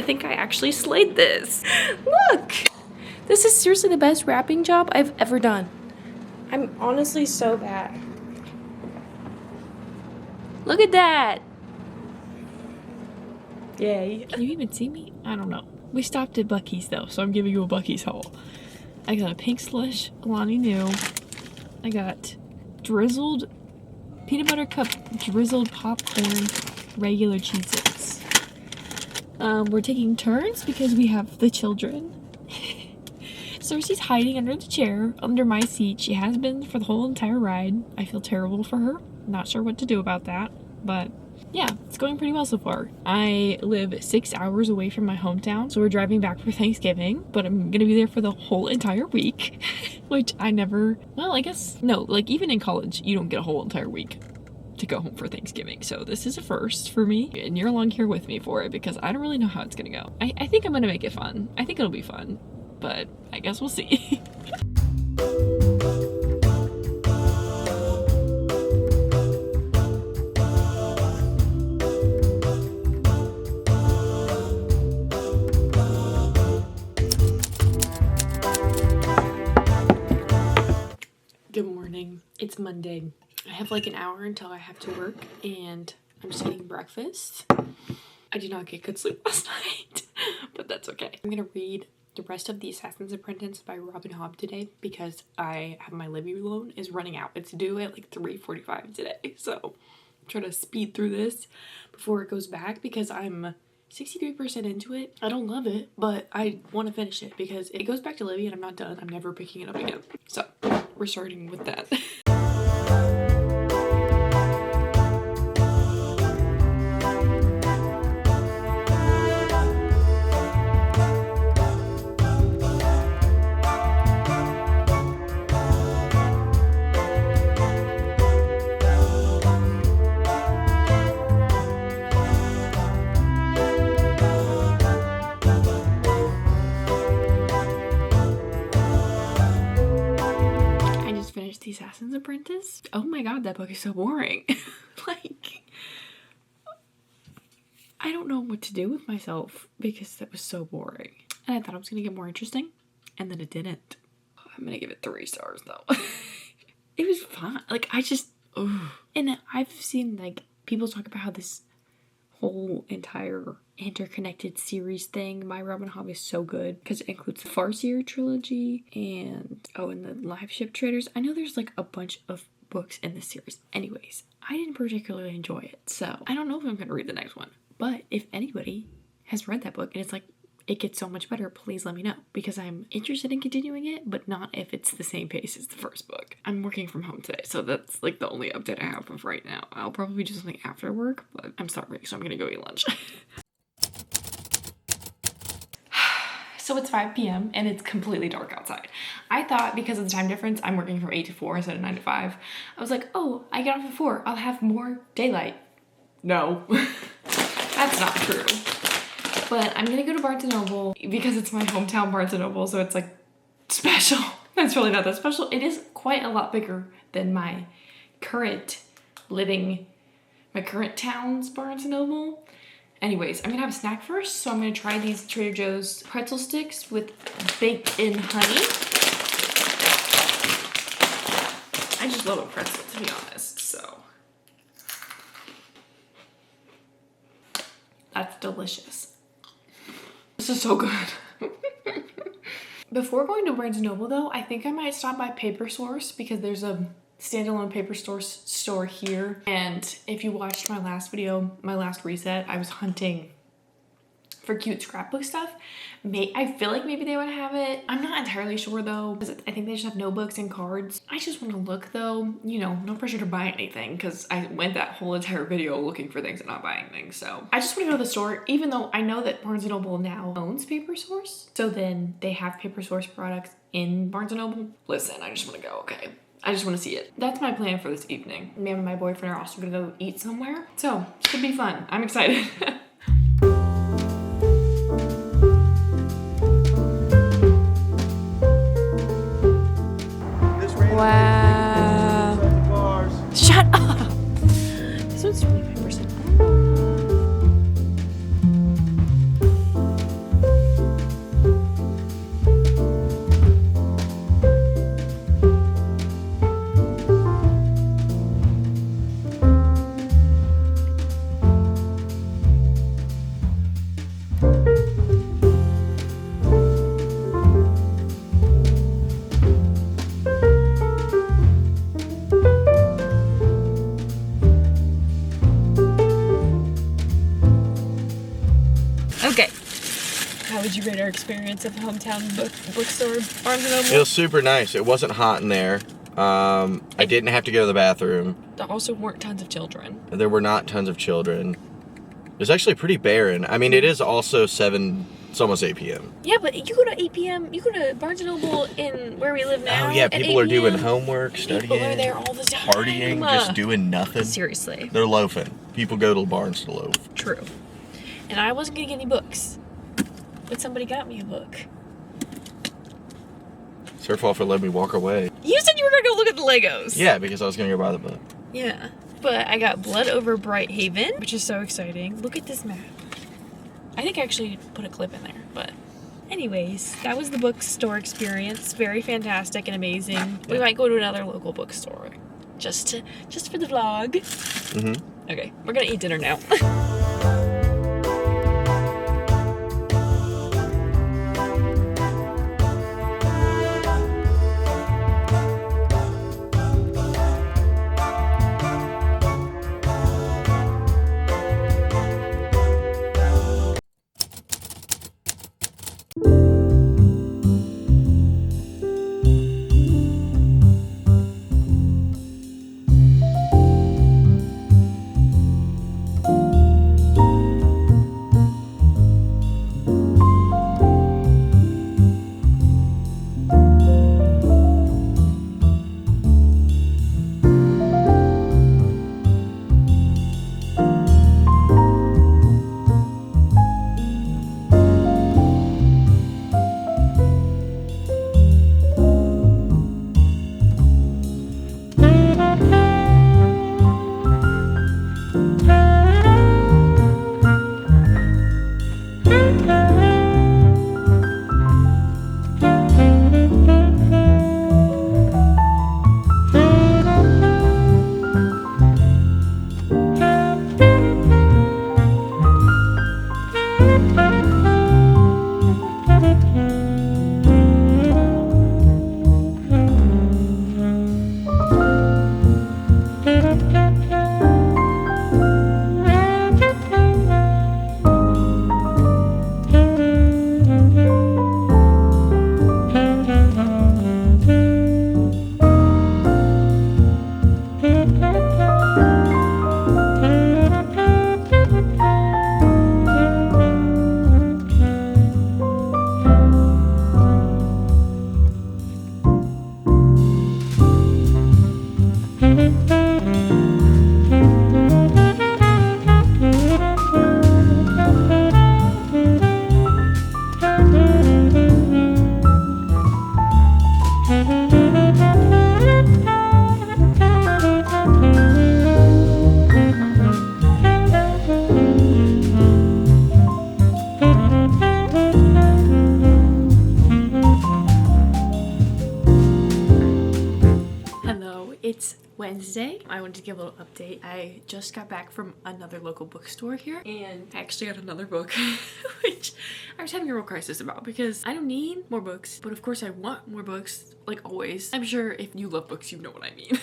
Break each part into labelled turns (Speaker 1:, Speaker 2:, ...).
Speaker 1: gonna think I actually slayed this. Look! This is seriously the best wrapping job I've ever done. I'm honestly so bad. Look at that! Yay.
Speaker 2: Can you even see me? I don't know. We stopped at Buccees though, so I'm giving you a Buccees haul. I got a pink slush, Alani knew. I got drizzled peanut butter cup drizzled popcorn, regular Cheez-Its. We're taking turns because we have the children. Cersei's hiding under the chair, under my seat. She has been for the whole entire ride. I feel terrible for her. Not sure what to do about that, but yeah, it's going pretty well so far. I live 6 hours away from my hometown, so we're driving back for Thanksgiving, but I'm gonna be there for the whole entire week, which I never, well, I guess, no, like even in college, you don't get a whole entire week to go home for Thanksgiving, so this is a first for me, and you're along here with me for it because I don't really know how it's gonna go. I think I'm gonna make it fun. I think it'll be fun, but I guess we'll see. Good morning. It's Monday. I have like an hour until I have to work and I'm just eating breakfast. I did not get good sleep last night, but that's okay. I'm gonna read the rest of The Assassin's Apprentice by Robin Hobb today because I have my Libby loan is running out. It's due at like 3:45 today, so I'm trying to speed through this before it goes back because I'm 63% into it. I don't love it, but I want to finish it because it goes back to Libby and I'm not done. I'm never picking it up again. So we're starting with that. The Assassin's Apprentice. Oh my god, that book is so boring. Like, I don't know what to do with myself because that was so boring. And I thought it was gonna get more interesting, and then it didn't. I'm gonna give it 3 stars though. It was fun. Like, I just, ugh. And I've seen like people talk about how this whole entire interconnected series thing by Robin Hobb is so good because it includes the Farseer trilogy and the Live Ship Traders. I know there's like a bunch of books in this series. Anyways, I didn't particularly enjoy it, so I don't know if I'm gonna read the next one. But if anybody has read that book and it's like it gets so much better, please let me know because I'm interested in continuing it, but not if it's the same pace as the first book. I'm working from home today, so that's like the only update I have of right now. I'll probably do something after work, but I'm starving, so I'm gonna go eat lunch. So it's 5 p.m. and it's completely dark outside. I thought because of the time difference, I'm working from 8 to 4 instead of 9 to 5. I was like, oh, I get off at 4. I'll have more daylight. No, that's not true. But I'm gonna go to Barnes & Noble because it's my hometown Barnes & Noble, so it's like special. It's really not that special. It is quite a lot bigger than my current town's Barnes & Noble. Anyways, I'm gonna have a snack first, so I'm gonna try these Trader Joe's pretzel sticks with baked-in honey. I just love a pretzel, to be honest, so. That's delicious. This is so good. Before going to Barnes & Noble though, I think I might stop by Paper Source because there's a standalone paper store here. And if you watched my last video, my last reset, I was hunting for cute scrapbook stuff. I feel like maybe they would have it. I'm not entirely sure though, because I think they just have notebooks and cards. I just want to look though, you know, no pressure to buy anything because I went that whole entire video looking for things and not buying things. So I just want to go to the store, even though I know that Barnes & Noble now owns Paper Source. So then they have Paper Source products in Barnes & Noble. Listen, I just want to go, okay? I just want to see it. That's my plan for this evening. Me and my boyfriend are also gonna go eat somewhere. So, it should be fun. I'm excited. Wow. Shut up! This one's 25%. how would you rate our experience at the hometown bookstore, Barnes & Noble?
Speaker 3: It was super nice. It wasn't hot in there. I didn't have to go to the bathroom.
Speaker 2: There also weren't tons of children.
Speaker 3: There were not tons of children. It was actually pretty barren. I mean, it is also 7, it's almost 8 p.m.
Speaker 2: Yeah, but you go to 8 p.m., you go to Barnes & Noble in where we live now.
Speaker 3: Oh, yeah,
Speaker 2: at
Speaker 3: people
Speaker 2: 8
Speaker 3: are doing
Speaker 2: p.m.
Speaker 3: homework, studying.
Speaker 2: People are there all the time.
Speaker 3: Partying, just doing nothing.
Speaker 2: Seriously.
Speaker 3: They're loafing. People go to Barnes to loaf.
Speaker 2: True. And I wasn't going to get any books. But somebody got me a book.
Speaker 3: It's her fault for letting me walk away.
Speaker 2: You said you were going to go look at the Legos.
Speaker 3: Yeah, because I was going to go buy the book.
Speaker 2: Yeah. But I got Blood Over Bright Haven, which is so exciting. Look at this map. I think I actually put a clip in there, but anyways, that was the bookstore experience. Very fantastic and amazing. We might go to another local bookstore just for the vlog.
Speaker 3: Mm-hmm.
Speaker 2: Okay, we're gonna eat dinner now. It's Wednesday. I wanted to give a little update. I just got back from another local bookstore here and I actually got another book which I was having a real crisis about because I don't need more books, but of course I want more books, like always. I'm sure if you love books, you know what I mean.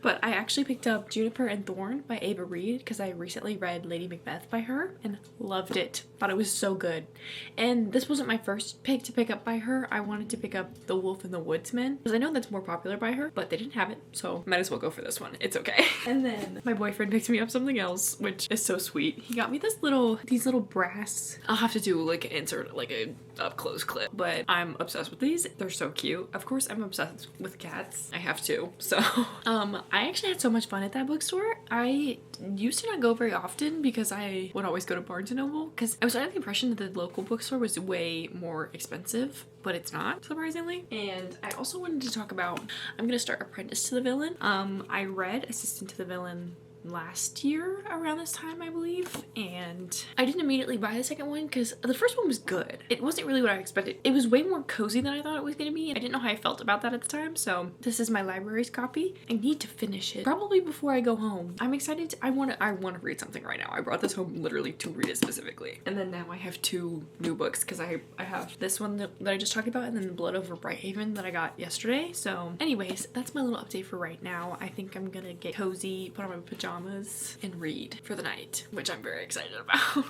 Speaker 2: But I actually picked up Juniper and Thorn by Ava Reed because I recently read Lady Macbeth by her and loved it. Thought it was so good. And this wasn't my first pick to pick up by her. I wanted to pick up The Wolf and the Woodsman because I know that's more popular by her, but they didn't have it, so might as well go for this one. It's okay. And then my boyfriend picked me up something else, which is so sweet. He got me these little brass. I'll have to do like an insert, like a up close clip, but I'm obsessed with these. They're so cute. Of course, I'm obsessed with cats. I have to. So, I actually had so much fun at that bookstore. I used to not go very often because I would always go to Barnes & Noble because I was under the impression that the local bookstore was way more expensive, but it's not, surprisingly. And I also wanted to talk about, I'm gonna start Apprentice to the Villain. I read Assistant to the Villain last year around this time, I believe, and I didn't immediately buy the second one because the first one was good. It wasn't really what I expected. It was way more cozy than I thought it was gonna be. I didn't know how I felt about that at the time, so this is my library's copy. I need to finish it probably before I go home. I'm excited. I want to read something right now. I brought this home literally to read it specifically, and then now I have two new books because I have this one that I just talked about and then Blood Over Bright Haven that I got yesterday. So anyways, that's my little update for right now. I think I'm gonna get cozy, put on my pajamas and read for the night, which I'm very excited about.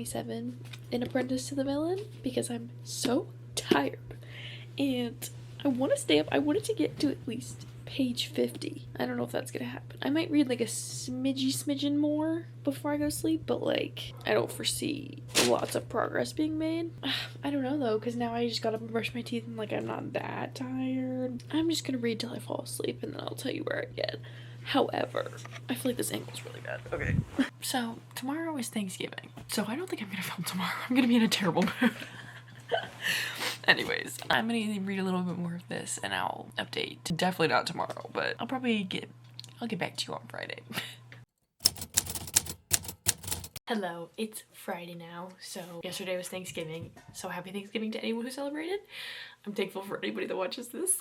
Speaker 1: 47 in Apprentice to the Villain because I'm so tired. And I want to stay up. I wanted to get to at least page 50. I don't know if that's gonna happen. I might read like a smidgen more before I go to sleep, but like I don't foresee lots of progress being made. I don't know though, because now I just got up and brush my teeth and like I'm not that tired. I'm just gonna read till I fall asleep and then I'll tell you where I get. However, I feel like this angle's really bad. Okay. So tomorrow is Thanksgiving, so I don't think I'm gonna film tomorrow. I'm gonna be in a terrible mood. Anyways, I'm gonna read a little bit more of this and I'll update. Definitely not tomorrow, but I'll get back to you on Friday. Hello, it's Friday now, so yesterday was Thanksgiving, so happy Thanksgiving to anyone who celebrated. I'm thankful for anybody that watches this.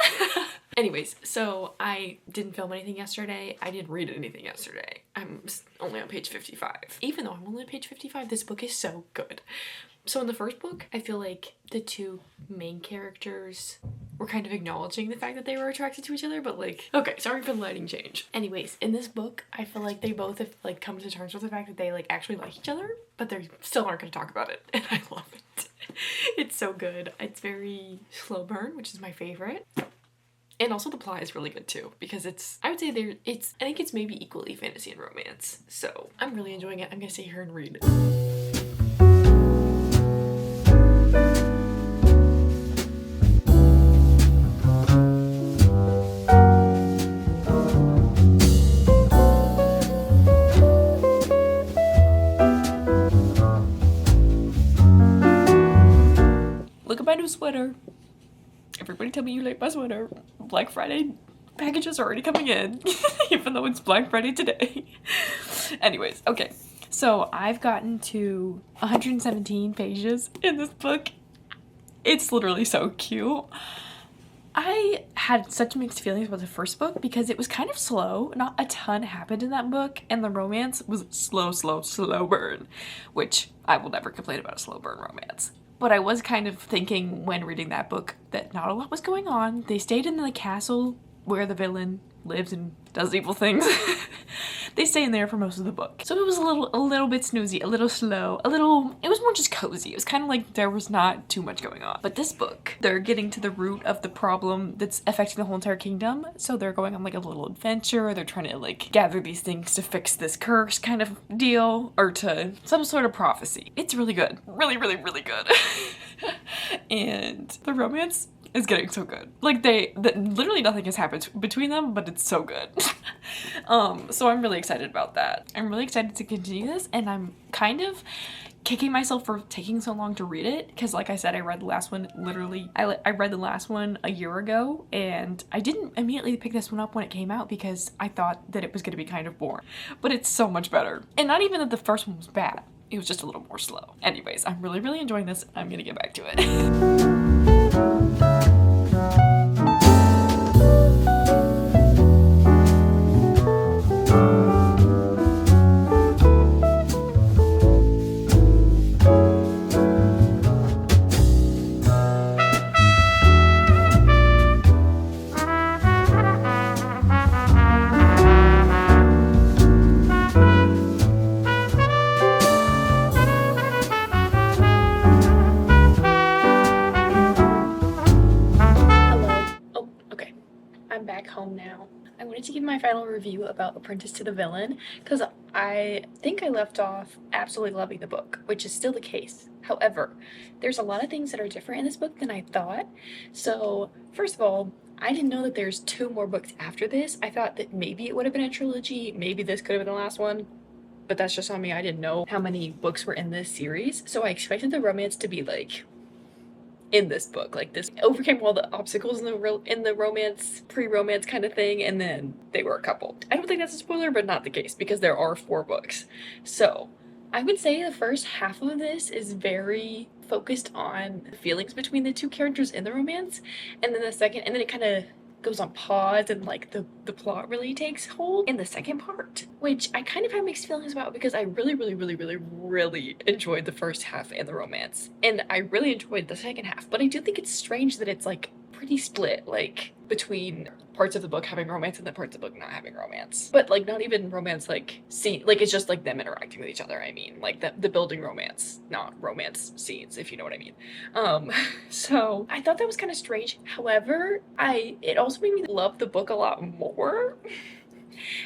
Speaker 1: Anyways, so I didn't film anything yesterday. I didn't read anything yesterday. I'm only on page 55. Even though I'm only on page 55, this book is so good. So in the first book, I feel like the two main characters were kind of acknowledging the fact that they were attracted to each other, but like, okay, sorry for the lighting change. Anyways, in this book, I feel like they both have like come to terms with the fact that they like actually like each other, but they still aren't going to talk about it, and I love it. It's so good. It's very slow burn, which is my favorite. And also the plot is really good too, because I would say I think it's maybe equally fantasy and romance. So I'm really enjoying it. I'm gonna sit here and read it. Look at my new sweater. Everybody tell me you like my sweater. Black Friday packages are already coming in, even though it's Black Friday today. Anyways, okay. So I've gotten to 117 pages in this book. It's literally so cute. I had such mixed feelings about the first book because it was kind of slow. Not a ton happened in that book, and the romance was slow burn, which I will never complain about a slow burn romance. But I was kind of thinking when reading that book that not a lot was going on. They stayed in the castle where the villain lives and does evil things. They stay in there for most of the book. So it was a little bit snoozy, a little slow, it was more just cozy. It was kind of like there was not too much going on. But this book, they're getting to the root of the problem that's affecting the whole entire kingdom. So they're going on like a little adventure. They're trying to like gather these things to fix this curse kind of deal, or to some sort of prophecy. It's really good. Really, really, really good. And the romance is getting so good. Like literally nothing has happened between them, but it's so good. So I'm really excited about that. I'm really excited to continue this, and I'm kind of kicking myself for taking so long to read it, because like I said, I read the last one I read the last one a year ago, and I didn't immediately pick this one up when it came out because I thought that it was going to be kind of boring, but it's so much better. And not even that the first one was bad, it was just a little more slow. Anyways, I'm really, really enjoying this. I'm gonna get back to it. Home now. I wanted to give my final review about Apprentice to the Villain because I think I left off absolutely loving the book, which is still the case. However, there's a lot of things that are different in this book than I thought. So first of all, I didn't know that there's 2 more books after this. I thought that maybe it would have been a trilogy, maybe this could have been the last one, but that's just on me. I didn't know how many books were in this series, so I expected the romance to be like in this book, like this overcame all the obstacles in the romance, pre-romance kind of thing, and then they were a couple. I don't think that's a spoiler, but not the case because there are 4 books. So I would say the first half of this is very focused on the feelings between the 2 characters in the romance, and then it kind of goes on pause, and like the plot really takes hold in the second part, which I kind of have mixed feelings about because I really enjoyed the first half and the romance, and I really enjoyed the second half, but I do think it's strange that it's like pretty split. Like between parts of the book having romance and then parts of the book not having romance. But like not even romance like scene, like it's just like them interacting with each other. I mean, like the building romance, not romance scenes, if you know what I mean. So I thought that was kind of strange. However, it also made me love the book a lot more.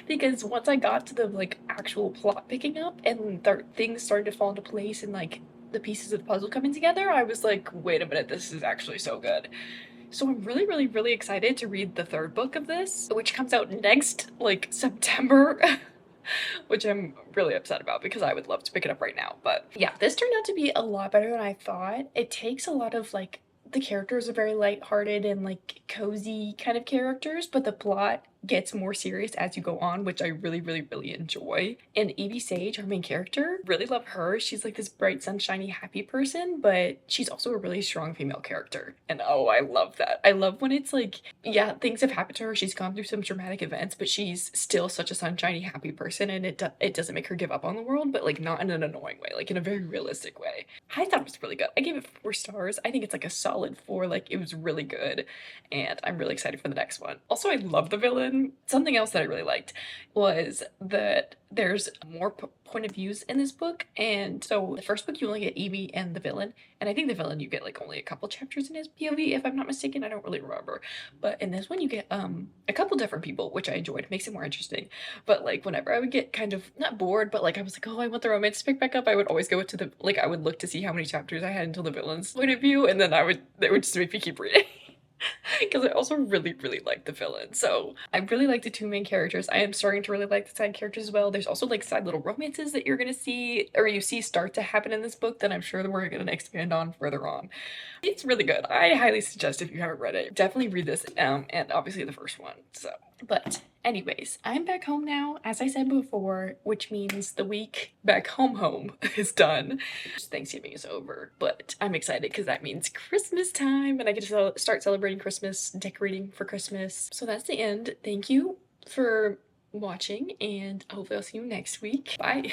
Speaker 1: Because once I got to the like actual plot picking up and things started to fall into place and like the pieces of the puzzle coming together, I was like, wait a minute, this is actually so good. So I'm really, really, really excited to read the third book of this, which comes out next like September. Which I'm really upset about because I would love to pick it up right now. But yeah, this turned out to be a lot better than I thought. It takes a lot of like, the characters are very lighthearted and like cozy kind of characters, but the plot gets more serious as you go on, which I really, really, really enjoy. And Evie Sage, our main character, really love her. She's like this bright, sunshiny, happy person, but she's also a really strong female character. And oh, I love that. I love when it's like, yeah, things have happened to her. She's gone through some dramatic events, but she's still such a sunshiny, happy person, and it doesn't make her give up on the world, but like not in an annoying way, like in a very realistic way. I thought it was really good. I gave it 4 stars. I think it's like a solid 4. Like it was really good, and I'm really excited for the next one. Also, I love the villain. Something else that I really liked was that there's more point of views in this book. And so the first book you only get Evie and the villain, and I think the villain you get like only a couple chapters in his POV, if I'm not mistaken. I don't really remember, but in this one you get a couple different people, which I enjoyed. It makes it more interesting. But like whenever I would get kind of not bored, but like I was like, oh, I want the romance to pick back up, I would always go to the, like I would look to see how many chapters I had until the villain's point of view, and then they would just make me keep reading. Because I also really, really like the villain. So I really like the 2 main characters. I am starting to really like the side characters as well. There's also like side little romances that you're gonna see, or you see start to happen in this book that I'm sure that we're gonna expand on further on. It's really good. I highly suggest, if you haven't read it, definitely read this, and obviously the first one. So, but anyways, I'm back home now, as I said before, which means the week back home is done. Thanksgiving is over, but I'm excited because that means Christmas time, and I get to start celebrating Christmas, decorating for Christmas. So that's the end. Thank you for watching, and hopefully I'll see you next week. Bye.